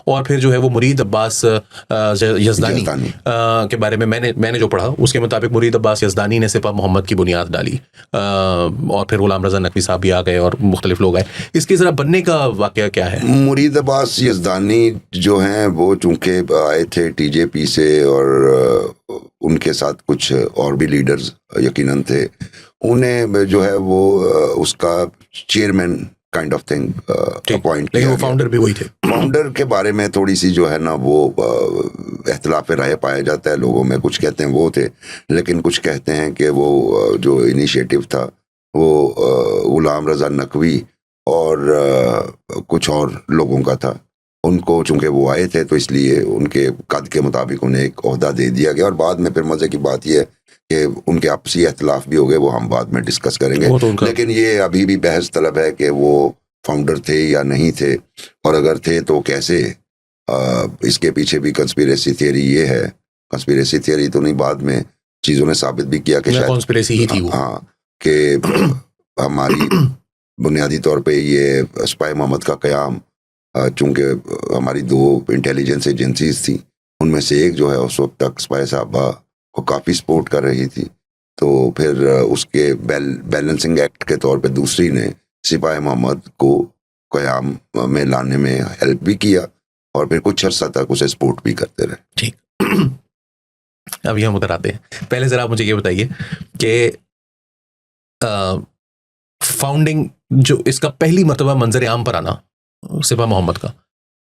اور پھر جو ہے وہ مرید عباس یزدانی کے بارے میں میں نے جو پڑھا اس کے مطابق مرید عباس یزدانی نے سپاہ محمد کی بنیاد ڈالی اور پھر غلام رضا نقوی صاحب بھی آ گئے اور مختلف لوگ آئے. اس کے ذرا بننے کا واقعہ کیا ہے؟ مرید عباس یزدانی جو ہیں وہ چونکہ آئے تھے ٹی جے پی سے اور ان کے ساتھ کچھ اور بھی لیڈرز یقیناً تھے, انہیں جو ہے وہ اس کا chairman kind of thing appoint کیا. وہ فاؤنڈر بھی وہی تھے. فاؤنڈر کے بارے میں تھوڑی سی جو ہے نا وہ اختلاف رائے پایا جاتا ہے لوگوں میں. کچھ کہتے ہیں وہ تھے, لیکن کچھ کہتے ہیں کہ وہ جو انیشیٹو تھا وہ غلام رضا نقوی اور کچھ اور لوگوں کا تھا. ان کو چونکہ وہ آئے تھے تو اس لیے ان کے قد کے مطابق انہیں ایک عہدہ دے دیا گیا, اور بعد میں پھر مزے کی بات یہ ہے کہ ان کے آپسی اختلاف بھی ہو گئے, وہ ہم بعد میں ڈسکس کریں گے. لیکن یہ ابھی بھی بحث طلب ہے کہ وہ فاؤنڈر تھے یا نہیں تھے, اور اگر تھے تو کیسے. اس کے پیچھے بھی کنسپیریسی تھیوری یہ ہے, کنسپیریسی تھیوری تو نہیں, بعد میں چیزوں نے ثابت بھی کیا کہ شاید کنسپیریسی ہی تھی وہ. ہاں, کہ ہماری بنیادی طور پہ یہ سپاہ محمد کا قیام, چونکہ ہماری 2 انٹیلیجنس ایجنسیز تھیں, ان میں سے ایک جو ہے اس وقت تک سپاہ صاحبہ کو کافی سپورٹ کر رہی تھی, تو پھر اس کے بیلنسنگ ایکٹ کے طور پہ دوسری نے سپاہ محمد کو قیام میں لانے میں ہیلپ بھی کیا, اور پھر کچھ عرصہ تک اسے سپورٹ بھی کرتے رہے. ٹھیک, ابھی ہم ادھر آتے ہیں. پہلے ذرا آپ مجھے یہ بتائیے کہ فاؤنڈنگ جو اس کا پہلی مرتبہ منظر عام پر آنا سپاہ محمد کا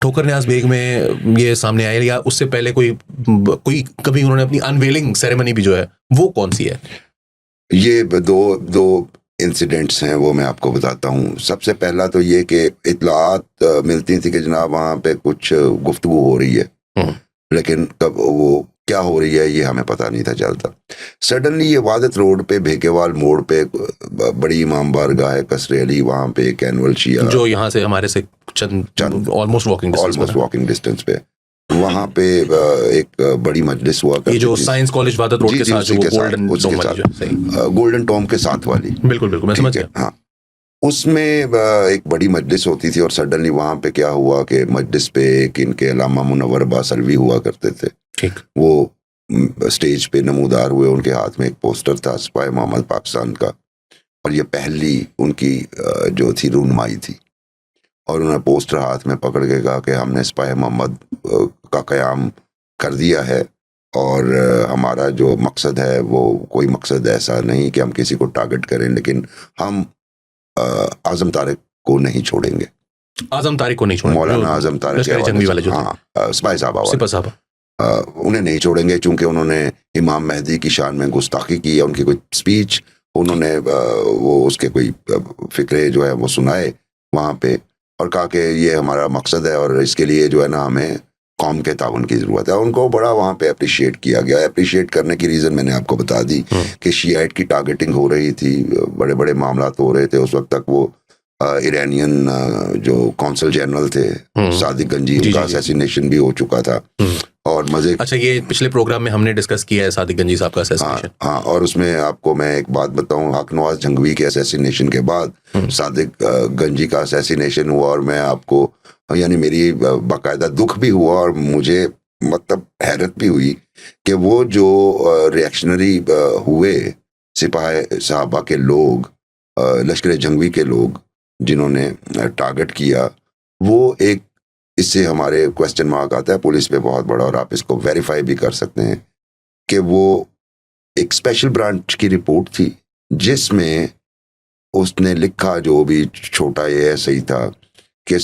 ٹھوکر نیاز بیگ میں یہ سامنے آیا, یا اس سے پہلے کوئی کبھی انہوں نے اپنی انویلنگ سیریمنی بھی جو ہے وہ کون سی ہے؟ یہ دو انسیڈنٹس ہیں, وہ میں آپ کو بتاتا ہوں. سب سے پہلا تو یہ کہ اطلاعات ملتی تھی کہ جناب وہاں پہ کچھ گفتگو ہو رہی ہے, لیکن کب وہ کیا ہو رہی ہے یہ ہمیں پتہ نہیں تھا چلتا. سڈنلی یہ وادت روڈ پہ بھیکیوال موڑ پہ بڑی امام بارگاہ ہے قصر علی, وہاں پہ ایک اینول شیعہ جو یہاں سے ہمارے سے چند آلموسٹ واکنگ ڈسٹینس پہ, وہاں پہ ایک بڑی مجلس ہوا کرتی, یہ جو سائنس کالج وادت روڈ کے ساتھ گولڈن ٹوم کے ساتھ والی. بالکل میں سمجھ گیا. ہاں, اس میں ایک بڑی مجلس ہوتی تھی, اور سڈنلی وہاں پہ کیا ہوا کہ مجلس پہ ایک ان کے علامہ منور باسلوی ہوا کرتے تھے. وہ اسٹیج پہ نمودار ہوئے, ان کے ہاتھ میں ایک پوسٹر تھا سپاہ محمد پاکستان کا, اور یہ پہلی ان کی جو تھی رونمائی تھی, اور انہوں نے پوسٹر ہاتھ میں پکڑ کے کہا کہ ہم نے سپاہ محمد کا قیام کر دیا ہے, اور ہمارا جو مقصد ہے وہ کوئی مقصد ایسا نہیں کہ ہم کسی کو ٹارگٹ کریں, لیکن ہم اعظم طارق کو نہیں چھوڑیں گے. اعظم طارق کو نہیں چھوڑیں گے, مولانا اعظم طارق سپاہ صاحب انہیں نہیں چھوڑیں گے, چونکہ انہوں نے امام مہدی کی شان میں گستاخی کی ہے. ان کی کوئی اسپیچ انہوں نے وہ اس کے کوئی فکرے جو ہے وہ سنائے وہاں پہ, اور کہا کہ یہ ہمارا مقصد ہے اور اس کے لیے جو ہے نا ہمیں قوم کے تعاون کی ضرورت ہے. ان کو بڑا وہاں پہ اپریشیٹ کیا گیا. اپریشیٹ کرنے کی ریزن میں نے آپ کو بتا دی کہ شیعائٹ کی ٹارگیٹنگ ہو رہی تھی, بڑے بڑے معاملات ہو رہے تھے. اس وقت تک وہ ایرانین جو کونسل جنرل تھے صادق گنجی, ان کا اسیسینیشن بھی ہو چکا تھا. اور مزے اچھا, یہ پچھلے پروگرام میں ہم نے ڈسکس کیا ہے صادق گنجی صاحب کا اسیسینیشن. ہاں, اور اس میں آپ کو میں ایک بات بتاؤں, حق نواز جھنگوی کے اسیسینیشن کے بعد صادق گنجی کا اسیسینیشن ہوا, اور میں آپ کو یعنی میری باقاعدہ دکھ بھی ہوا, اور مجھے مطلب حیرت بھی ہوئی کہ وہ جو ریئیکشنری ہوئے سپاہ صحابہ کے لوگ, لشکر جنگوی کے لوگ جنہوں نے ٹارگٹ کیا, وہ ایک اس سے ہمارے کوسچن مارک آتا ہے پولیس پہ بہت بڑا, اور آپ اس کو ویریفائی بھی کر سکتے ہیں کہ وہ ایک اسپیشل برانچ کی رپورٹ تھی جس میں اس نے لکھا, جو بھی چھوٹا یہ صحیح تھا, کہ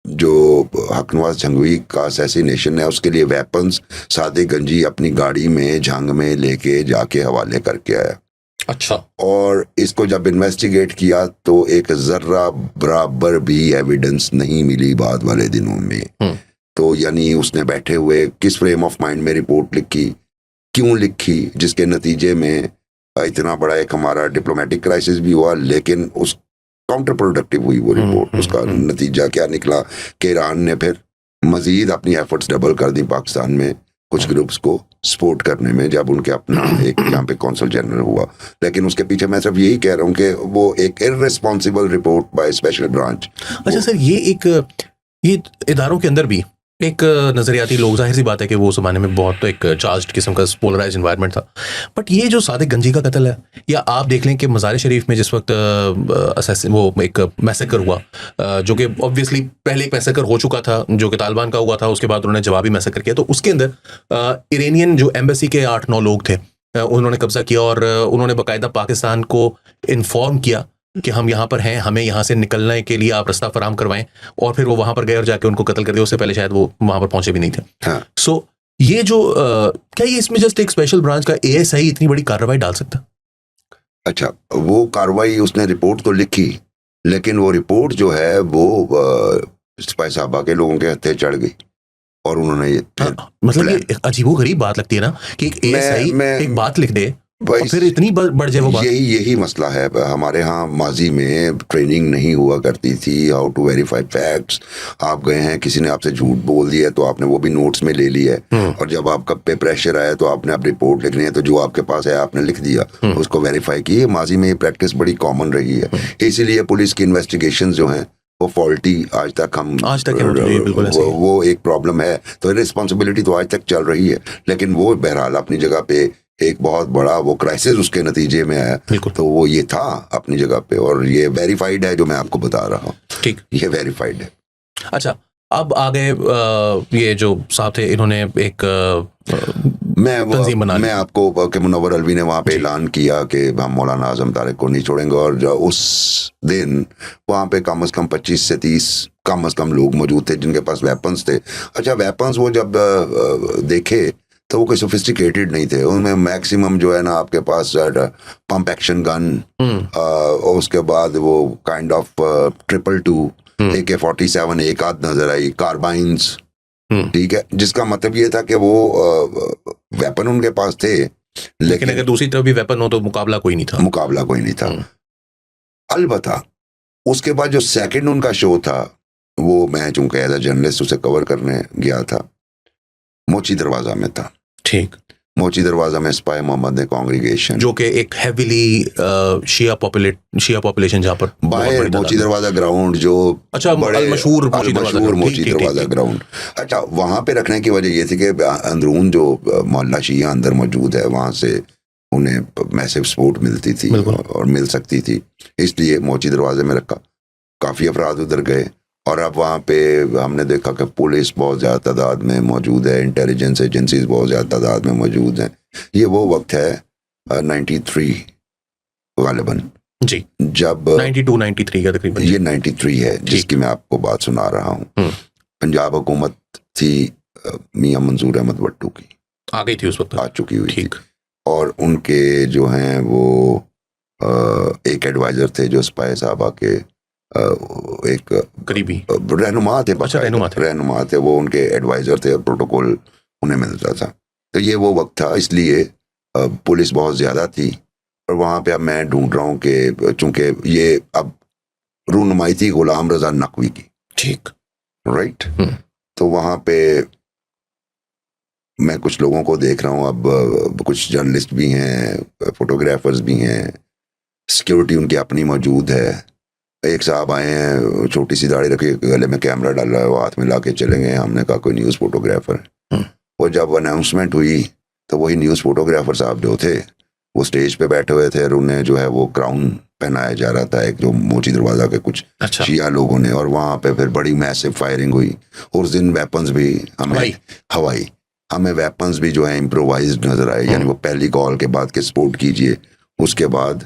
جو حق نواز جھنگوی کا اسیسینیشن ہے اس کے لیے ویپنز صادق گنجی اپنی گاڑی میں جھنگ میں لے کے جا کے حوالے کر کے آیا. اچھا, اور اس کو جب انویسٹیگیٹ کیا تو ایک ذرہ برابر بھی ایویڈنس نہیں ملی بعد والے دنوں میں. تو یعنی اس نے بیٹھے ہوئے کس فریم آف مائنڈ میں رپورٹ لکھی, کیوں لکھی, جس کے نتیجے میں اتنا بڑا ایک ہمارا ڈپلومیٹک کرائسس بھی ہوا, لیکن اس کاؤنٹر پروڈکٹیو ہوئی وہ رپورٹ. اس کا نتیجہ کیا نکلا کہ ایران نے پھر مزید اپنی ایفرٹس ڈبل کر دی پاکستان میں کچھ گروپس کو سپورٹ کرنے میں, جب ان کے اپنا ایک یہاں پہ کونسل جنرل ہوا. لیکن اس کے پیچھے میں صرف یہی کہہ رہا ہوں کہ وہ ایک ارریسپانسبل رپورٹ بائی اسپیشل برانچ. اچھا سر, یہ ایک یہ اداروں کے اندر بھی ایک نظریاتی لوگ، ظاہر سی بات ہے کہ وہ زمانے میں بہت ایک چارجڈ قسم کا پولرائز انوائرمنٹ تھا، بٹ یہ جو صادق گنجی کا قتل ہے، یا آپ دیکھ لیں کہ مزار شریف میں جس وقت وہ ایک میسیکر ہوا، جو کہ آبویسلی پہلے ایک میسیکر ہو چکا تھا جو کہ طالبان کا ہوا تھا، اس کے بعد انہوں نے جوابی میسیکر کیا، تو اس کے اندر ایرانین جو ایمبیسی کے 8-9 لوگ تھے انہوں نے قبضہ کیا، اور انہوں نے باقاعدہ پاکستان کو انفارم کیا کہ ہم یہاں پر ہیں، ہمیں یہاں سے نکلنے کے لیے آپ رستہ فراہم کروائیں، اور پھر وہ وہاں پر گئے اور جا کے ان کو قتل کر دیا، اس سے پہلے شاید وہ وہاں پر پہنچے بھی نہیں تھے. سو یہ جو کیا یہ اس میں جسٹ ایک اسپیشل برانچ کا ASI اتنی بڑی کارروائی ڈال سکتا؟ اچھا، وہ کارروائی اس نے رپورٹ تو لکھی، لیکن وہ رپورٹ جو ہے وہ سپاہی صحابہ کے لوگوں کے ہتھے چڑھ گئی، اور انہوں نے یہ مطلب یہ عجیب و غریب بات لگتی ہے نا کہ ایک ASI ایک بات لکھ دے اور پھر اتنی بڑھ جائے وہ بات. یہی مسئلہ ہے. ہمارے ہاں ماضی میں ٹریننگ نہیں ہوا کرتی تھی ہاؤ ٹو ویریفائی فیکٹس. آپ گئے ہیں، کسی نے آپ سے جھوٹ بول دیا تو آپ نے وہ بھی نوٹس میں لے لیا ہے، اور جب آپ کا پہ پریشر آیا تو آپ نے اب رپورٹ لکھنی ہے، تو جو آپ کے پاس ہے آپ نے لکھ دیا، اس کو ویریفائی کی. ماضی میں یہ پریکٹس بڑی کامن رہی ہے، اسی لیے پولیس کی انویسٹیگیشن جو ہیں وہ فالٹی آج تک وہ ایک پرابلم ہے. تو رسپانسبلٹی تو آج تک چل رہی ہے، لیکن وہ بہرحال اپنی جگہ پہ ایک بہت بڑا وہ کرائسس اس کے نتیجے میں آیا، تو وہ یہ تھا اپنی جگہ پہ، اور یہ ویریفائڈ ہے جو میں آپ کو بتا رہا ہوں. ٹھیک، یہ ویریفائڈ ہے. اچھا، اب آگے یہ جو صاحب تھے انہوں نے ایک تنظیم بنا لی. میں آپ کو کہ منور الوی نے وہاں پہ اعلان کیا کہ ہم مولانا اعظم طارق کو نہیں چھوڑیں گے، اور اس دن وہاں پہ کم از کم 25 سے 30 کم از کم لوگ موجود تھے جن کے پاس ویپنز تھے. اچھا، ویپنز وہ جب دیکھے تو وہ کوئی سوفسٹیکیٹڈ نہیں تھے، ان میں میکسیمم جو ہے نا آپ کے پاس پمپ ایکشن گن، اور اس کے بعد وہ کائنڈ آف 222 AK-47 ایک آدھ نظر آئی، کاربائنز. ٹھیک ہے، جس کا مطلب یہ تھا کہ وہ ویپن ان کے پاس تھے، لیکن اگر دوسری طرف بھی ویپن ہو تو مقابلہ کوئی نہیں تھا. البتہ اس کے بعد جو سیکنڈ ان کا شو تھا، وہ میں چونکہ ایز اے جرنلسٹ اسے کور کرنے گیا تھا، موچی دروازہ میں تھا. ٹھیک، موچی دروازہ میں سپاہی محمد نے کانگریگیشن، جو کہ ایک ہیویلی شیعہ پاپولیشن جہاں پر باہر موچی دروازہ گراؤنڈ، جو مشہور موچی دروازہ گراؤنڈ. اچھا، وہاں پہ رکھنے کی وجہ یہ تھی کہ اندرون جو محلہ شیعہ اندر موجود ہے، وہاں سے انہیں میسو سپورٹ ملتی تھی اور مل سکتی تھی، اس لیے موچی دروازے میں رکھا. کافی افراد ادھر گئے، اور اب وہاں پہ ہم نے دیکھا کہ پولیس بہت زیادہ تعداد میں موجود ہے، انٹیلیجنس ایجنسیز بہت زیادہ تعداد میں موجود ہیں. یہ وہ وقت ہے 93 غالباً، جی، جب 92-93 کا تقریباً، یہ 93 ہے جس کی میں آپ کو بات سنا رہا ہوں. پنجاب حکومت تھی میاں منظور احمد بٹو کی، آ گئی تھی اس وقت، آ چکی ہوئی تھی، اور ان کے جو ہیں وہ ایک ایڈوائزر تھے جو سپاہی صحابہ کے ایک قریبی رہنما تھے، وہ ان کے ایڈوائزر تھے، اور پروٹوکول انہیں ملتا تھا. تو یہ وہ وقت تھا، اس لیے پولیس بہت زیادہ تھی. اور وہاں پہ اب میں ڈھونڈ رہا ہوں کہ چونکہ یہ اب رونمائی تھی غلام رضا نقوی کی، ٹھیک، رائٹ. تو وہاں پہ میں کچھ لوگوں کو دیکھ رہا ہوں، اب کچھ جرنلسٹ بھی ہیں، فوٹوگرافرز بھی ہیں، سیکیورٹی ان کی اپنی موجود ہے. ایک صاحب آئے ہیں، چھوٹی سی داڑھی رکھے، گلے میں کیمرہ ڈالا ہے، وہ ہاتھ میں لا کے چلے گئے. ہم نے کہا کوئی نیوز فوٹوگرافر ہے. وہ جب اناؤنسمنٹ ہوئی تو وہی نیوز فوٹوگرافر صاحب جو تھے وہ سٹیج پہ بیٹھے ہوئے تھے، اور انہیں جو ہے وہ کراؤن پہنایا جا رہا تھا ایک جو موچی دروازہ کے کچھ شیعہ لوگوں نے. اور وہاں پہ پھر بڑی میسو فائرنگ ہوئی. اس دن ویپنز بھی ہمیں ویپنز بھی جو ہیں امپرووائزڈ نظر آئے، یعنی وہ پہلی کال کے بعد کہ سپورٹ کیجئے، اس کے بعد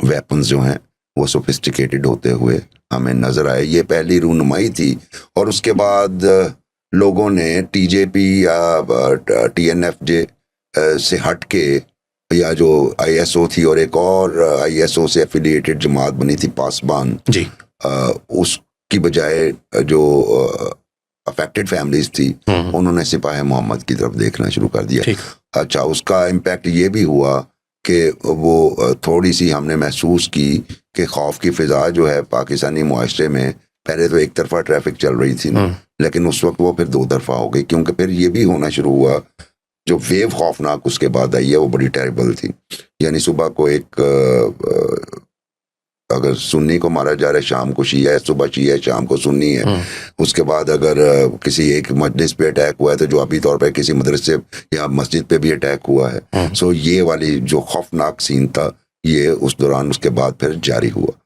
ویپنز جو ہیں وہ سوفسٹیکیٹڈ ہوتے ہوئے ہمیں نظر آئے. یہ پہلی رونمائی تھی. اور اس کے بعد لوگوں نے TJP یا TNFJ سے ہٹ کے، یا جو ISO تھی اور ایک اور ISO سے ایفیلیٹڈ جماعت بنی تھی پاسبان، جی، اس کی بجائے جو افیکٹڈ فیملیز تھی انہوں نے سپاہی محمد کی طرف دیکھنا شروع کر دیا. اچھا، اس کا امپیکٹ یہ بھی ہوا کہ وہ تھوڑی سی ہم نے محسوس کی کہ خوف کی فضا جو ہے پاکستانی معاشرے میں، پہلے تو ایک طرفہ ٹریفک چل رہی تھی، لیکن اس وقت وہ پھر دو طرفہ ہو گئی، کیونکہ پھر یہ بھی ہونا شروع ہوا، جو ویو خوفناک اس کے بعد آئی ہے وہ بڑی ٹیریبل تھی. یعنی صبح کو ایک اگر سنی کو مارا جا رہا ہے شام کو شیعہ ہے, صبح شیعہ ہے شام کو سنی ہے. اس کے بعد اگر کسی ایک مجلس پہ اٹیک ہوا ہے تو جوابی طور پہ کسی مدرسے یا مسجد پہ بھی اٹیک ہوا ہے. سو یہ والی جو خوفناک سین تھا یہ اس دوران اس کے بعد پھر جاری ہوا.